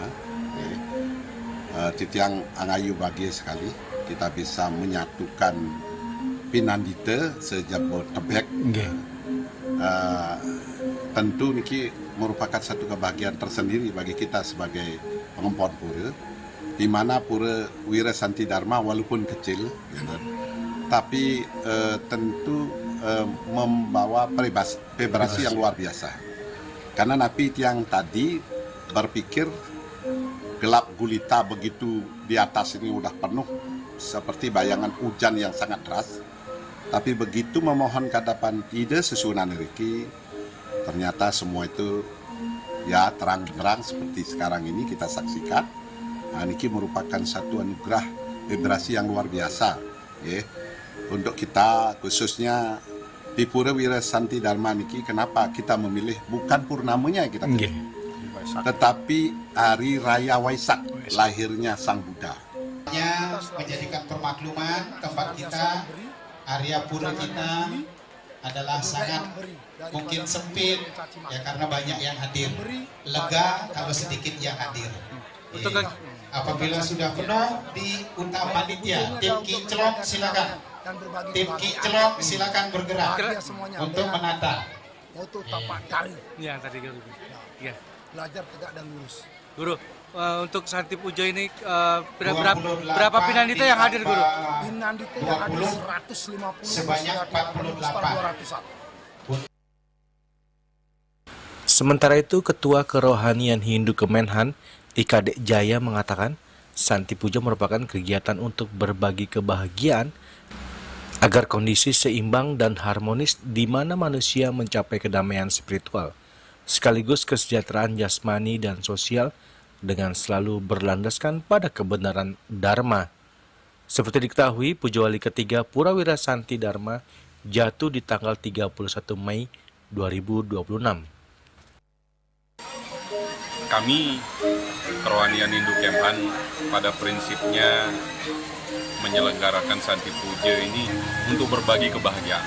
Titiang angayu bahagia sekali kita bisa menyatukan Pinandita sejabodetabek. Tentu niki merupakan satu kebahagiaan tersendiri bagi kita sebagai pengempon pura, di mana pura Wira Santi Dharma walaupun kecil, tapi tentu membawa vibrasi yang luar biasa. Karena Napi yang tadi berpikir gelap gulita begitu di atas ini udah penuh seperti bayangan hujan yang sangat deras. Tapi begitu memohon ke hadapan ide susunan Riki, ternyata semua itu ya terang-terang seperti sekarang ini kita saksikan. Nah, ini merupakan satu anugerah vibrasi yang luar biasa, ya. Untuk kita khususnya di Pura Wira Santi Dharma niki, kenapa kita memilih bukan purnamanya kita pilih, tetapi hari raya Waisak, lahirnya Sang Buddha. Menjadikan permakluman tempat kita, area pura kita adalah sangat mungkin sempit ya karena banyak yang hadir. Lega kalau sedikit yang hadir. Apabila sudah penuh di utama panitia, tim kinclok silakan. Tim kinclok silakan bergerak untuk menata. Foto tapak dari. Ya tadi Guru. Ya. Belajar tegak dan lurus. Guru, untuk Santi Puja ini berapa Pinandita yang hadir, Guru? Pinandita yang hadir 150 sebanyak 48. Sementara itu, Ketua Kerohanian Hindu Kemenhan, IKD Jaya mengatakan, Santi Puja merupakan kegiatan untuk berbagi kebahagiaan agar kondisi seimbang dan harmonis di mana manusia mencapai kedamaian spiritual, sekaligus kesejahteraan jasmani dan sosial dengan selalu berlandaskan pada kebenaran Dharma. Seperti diketahui, Puja Wali ketiga Pura Wira Santi Dharma jatuh di tanggal 31 Mei 2026. Kami Kerohanian Hindu Kemhan pada prinsipnya menyelenggarakan Santi Puja ini untuk berbagi kebahagiaan,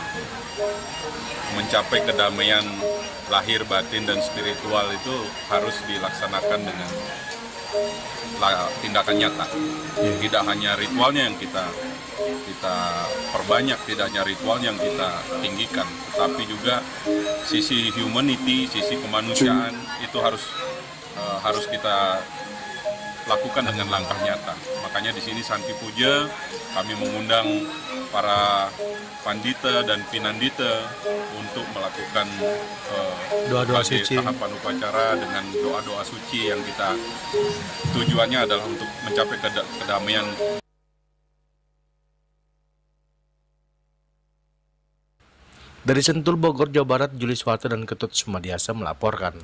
mencapai kedamaian lahir, batin, dan spiritual itu harus dilaksanakan dengan tindakan nyata. Tidak hanya ritualnya yang kita perbanyak, tidak hanya ritual yang kita tinggikan, tapi juga sisi humanity, sisi kemanusiaan itu harus kita lakukan dengan langkah nyata. Makanya di sini Santi Puja kami mengundang para pandita dan pinandita untuk melakukan doa-doa suci, tahapan upacara dengan doa-doa suci yang kita tujuannya adalah untuk mencapai kedamaian. Dari Sentul, Bogor, Jawa Barat, Julius Warte dan Ketut Sumadiasa melaporkan.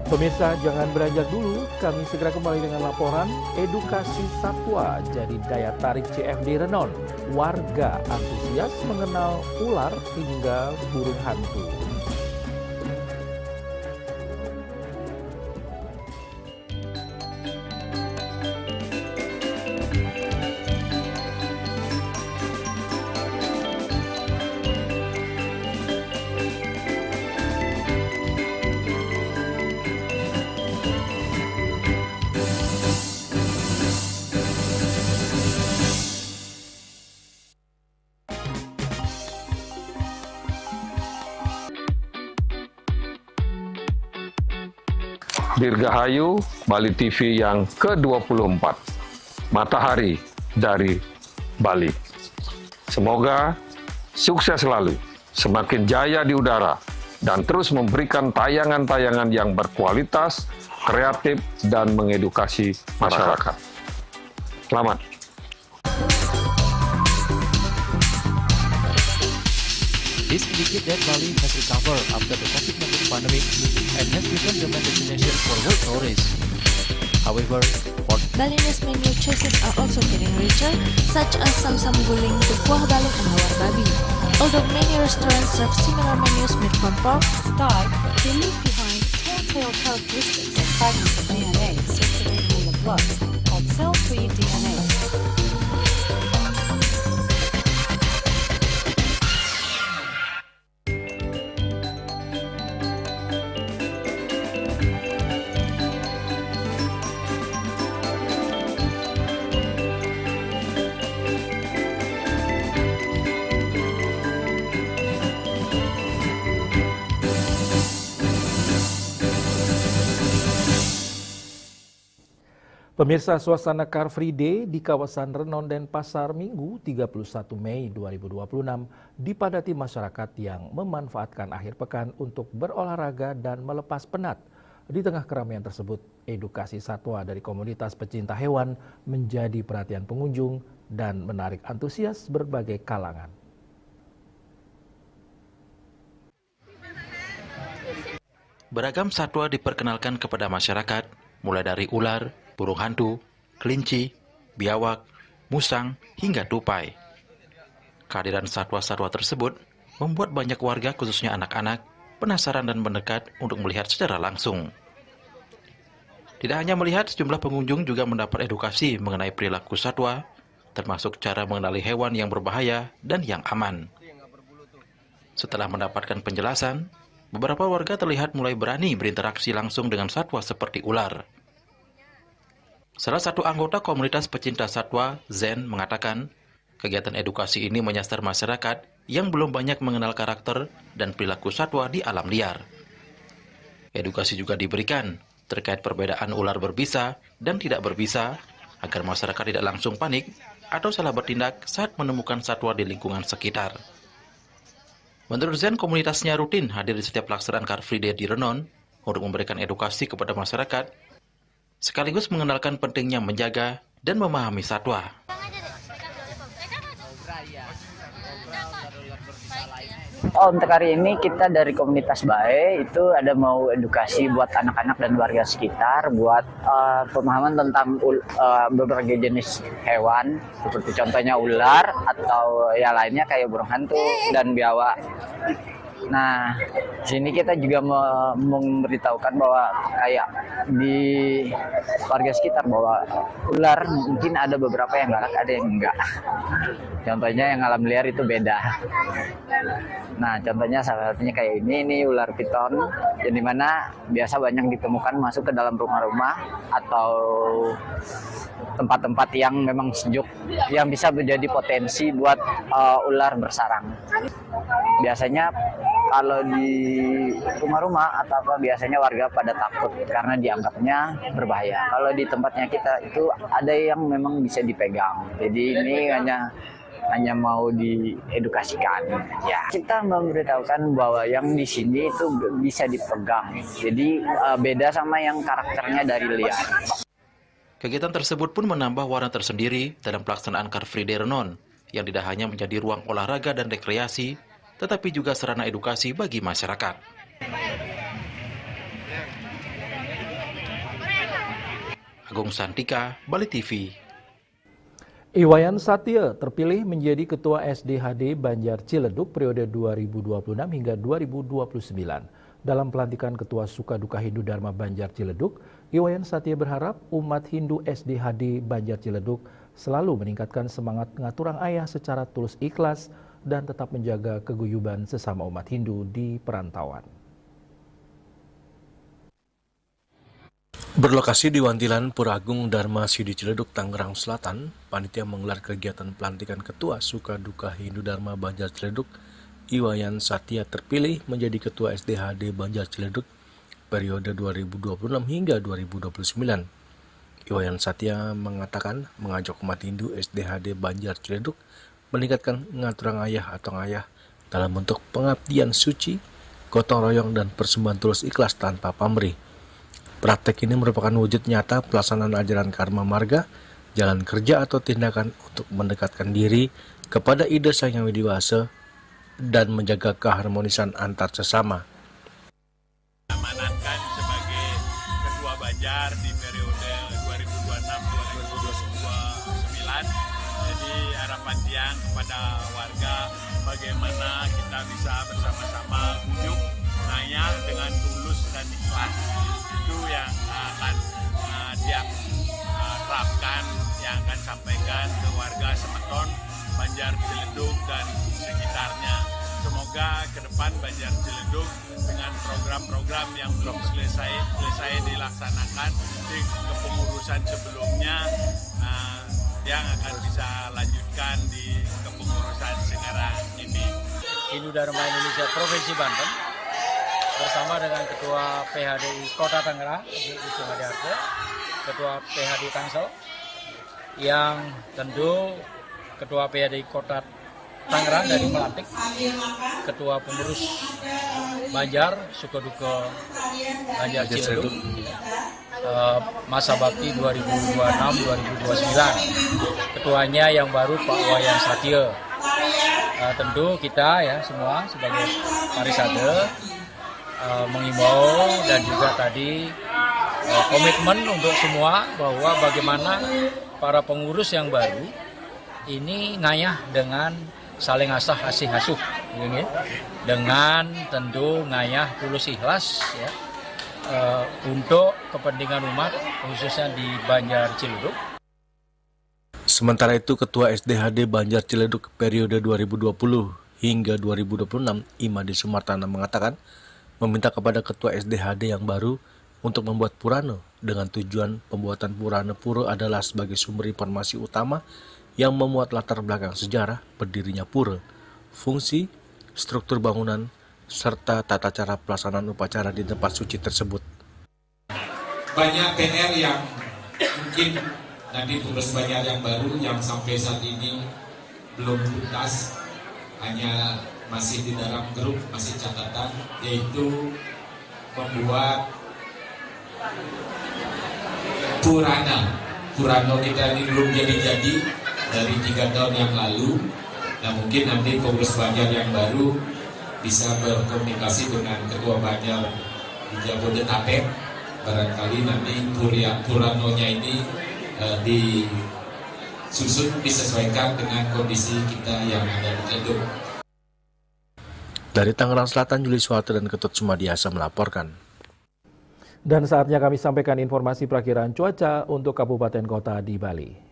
Pemirsa, jangan beranjak dulu, kami segera kembali dengan laporan edukasi satwa jadi daya tarik CFD Renon. Warga antusias mengenal ular hingga burung hantu. Dirgahayu Bali TV yang ke-24, Matahari dari Bali. Semoga sukses selalu, semakin jaya di udara, dan terus memberikan tayangan-tayangan yang berkualitas, kreatif, dan mengedukasi masyarakat. Selamat. This indicates that Bali has recovered after the COVID-19 pandemic and has become the main destination for world tourists. However, Balinese menu choices are also getting richer, such as Sam-Sam Guling, the Kuah Balung, and Hawar Babi. Although many restaurants serve similar menus made from pork, Start, they leave behind telltale characteristics and fragments of DNA circulating in the blood called cell-free DNA. Pemirsa, suasana Car Free Day di kawasan Renon dan Pasar Minggu 31 Mei 2026 dipadati masyarakat yang memanfaatkan akhir pekan untuk berolahraga dan melepas penat. Di tengah keramaian tersebut, edukasi satwa dari komunitas pecinta hewan menjadi perhatian pengunjung dan menarik antusias berbagai kalangan. Beragam satwa diperkenalkan kepada masyarakat, mulai dari ular, burung hantu, kelinci, biawak, musang, hingga tupai. Kehadiran satwa-satwa tersebut membuat banyak warga, khususnya anak-anak, penasaran dan mendekat untuk melihat secara langsung. Tidak hanya melihat, sejumlah pengunjung juga mendapat edukasi mengenai perilaku satwa, termasuk cara mengenali hewan yang berbahaya dan yang aman. Setelah mendapatkan penjelasan, beberapa warga terlihat mulai berani berinteraksi langsung dengan satwa seperti ular. Salah satu anggota komunitas pecinta satwa, Zen, mengatakan, kegiatan edukasi ini menyasar masyarakat yang belum banyak mengenal karakter dan perilaku satwa di alam liar. Edukasi juga diberikan terkait perbedaan ular berbisa dan tidak berbisa, agar masyarakat tidak langsung panik atau salah bertindak saat menemukan satwa di lingkungan sekitar. Menurut Zen, komunitasnya rutin hadir di setiap pelaksanaan Car Free Day di Renon untuk memberikan edukasi kepada masyarakat, sekaligus mengenalkan pentingnya menjaga dan memahami satwa. Untuk hari ini kita dari komunitas BAE itu ada mau edukasi buat anak-anak dan warga sekitar buat pemahaman tentang berbagai jenis hewan, seperti contohnya ular atau ya lainnya kayak burung hantu dan biawak. Nah, sini kita juga memberitahukan bahwa kayak di warga sekitar bahwa ular mungkin ada beberapa yang galak, ada yang enggak. Contohnya yang alam liar itu beda. Nah, contohnya salah satunya kayak ini ular piton, yang dimana biasa banyak ditemukan masuk ke dalam rumah-rumah atau tempat-tempat yang memang sejuk, yang bisa menjadi potensi buat ular bersarang. Biasanya kalau di rumah-rumah atau apa biasanya warga pada takut karena dianggapnya berbahaya. Kalau di tempatnya kita itu ada yang memang bisa dipegang. Jadi ini hanya mau diedukasikan. Ya, kita memberitahukan bahwa yang di sini itu bisa dipegang. Jadi beda sama yang karakternya dari liar. Kegiatan tersebut pun menambah warna tersendiri dalam pelaksanaan Car Free Day Renon, yang tidak hanya menjadi ruang olahraga dan rekreasi, tetapi juga sarana edukasi bagi masyarakat. Agung Santika, Bali TV. Iwayan Satya terpilih menjadi Ketua SDHD Banjar Ciledug periode 2026 hingga 2029. Dalam pelantikan Ketua Sukaduka Hindu Dharma Banjar Ciledug, Iwayan Satya berharap umat Hindu SDHD Banjar Ciledug selalu meningkatkan semangat pengaturan ayah secara tulus ikhlas dan tetap menjaga keguyuban sesama umat Hindu di perantauan. Berlokasi di Wantilan Pura Agung Dharma Sidi Ciledug, Tangerang Selatan, panitia menggelar kegiatan pelantikan Ketua Sukaduka Hindu Dharma Banjar Ciledug. Iwayan Satya terpilih menjadi Ketua SDHD Banjar Ciledug periode 2026 hingga 2029. Iwayan Satya mengatakan mengajak umat Hindu SDHD Banjar Ciledug meningkatkan pengaturan ayah atau ngayah dalam bentuk pengabdian suci, gotong royong, dan persembahan tulus ikhlas tanpa pamrih. Praktek ini merupakan wujud nyata pelaksanaan ajaran Karma Marga, jalan kerja atau tindakan untuk mendekatkan diri kepada ide Sang Yang Widiwasa dan menjaga keharmonisan antar sesama. Amanatkan sebagai Ketua Banjar di periode 2026-2029. Jadi harapan tiang kepada warga bagaimana kita bisa bersama-sama unjuk ngayah dengan tulus dan ikhlas. Itu yang akan tiang terapkan, yang akan sampaikan ke warga Semeton, Banjar Ciledug dan sekitarnya. Semoga ke depan Banjar Ciledug dengan program-program yang belum selesai dilaksanakan di kepengurusan sebelumnya, yang akan bisa lanjutkan di kepengurusan sekarang ini. Hindu Dharma Indonesia Provinsi Banten bersama dengan Ketua PHDI Kota Tangerang, Ibu Suhadiarto, Ketua PHD Tangsel, yang tentu Ketua PHD Kota Tangerang dari Melantik, Ketua Pengurus Banjar, Sukoduko Banjar Ciledug, masa bakti 2026-2029. Ketuanya yang baru Pak Wayan Satya. Tentu kita ya semua sebagai Parisade mengimbau dan juga tadi komitmen untuk semua bahwa bagaimana para pengurus yang baru ini ngayah dengan saling asah asih asuh, dengan tentu ngayah tulus ikhlas ya, untuk kepentingan umat khususnya di Banjar Ciledug. Sementara itu, Ketua SDHD Banjar Ciledug periode 2020 hingga 2026, Imadi Sumartana mengatakan meminta kepada Ketua SDHD yang baru untuk membuat Purana dengan tujuan pembuatan Purana Pura adalah sebagai sumber informasi utama yang memuat latar belakang sejarah berdirinya pura, fungsi, struktur bangunan, serta tata cara pelaksanaan upacara di tempat suci tersebut. Banyak PR yang mungkin nanti pengurus Banjar yang baru yang sampai saat ini belum tuntas, hanya masih di dalam grup, masih catatan, yaitu membuat Purana kita ini belum jadi dari 3 tahun yang lalu. Nah mungkin nanti pengurus Banjar yang baru bisa berkomunikasi dengan Ketua Banjar di Jabodetabek. Barangkali nanti Puranonya ini disusun disesuaikan dengan kondisi kita yang ada di Ciledug. Dari Tangerang Selatan, Juli Suharto dan Ketut Sumadiasa melaporkan. Dan saatnya kami sampaikan informasi perakiraan cuaca untuk kabupaten kota di Bali.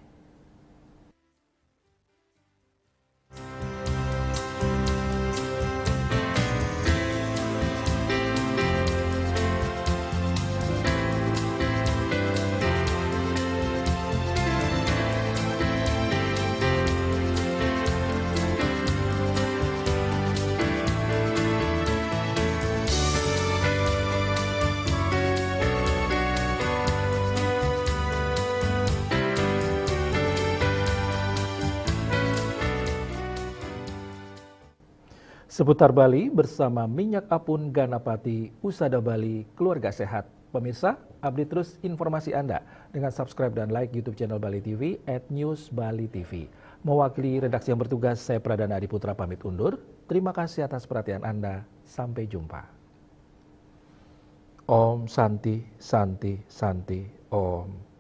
Seputar Bali bersama Minyak Apun Ganapati, Usada Bali, Keluarga Sehat. Pemirsa, update terus informasi Anda dengan subscribe dan like YouTube channel Bali TV @newsbali.tv. Mewakili redaksi yang bertugas, saya Pradana Adiputra pamit undur. Terima kasih atas perhatian Anda. Sampai jumpa. Om Santi, Santi, Santi, Om.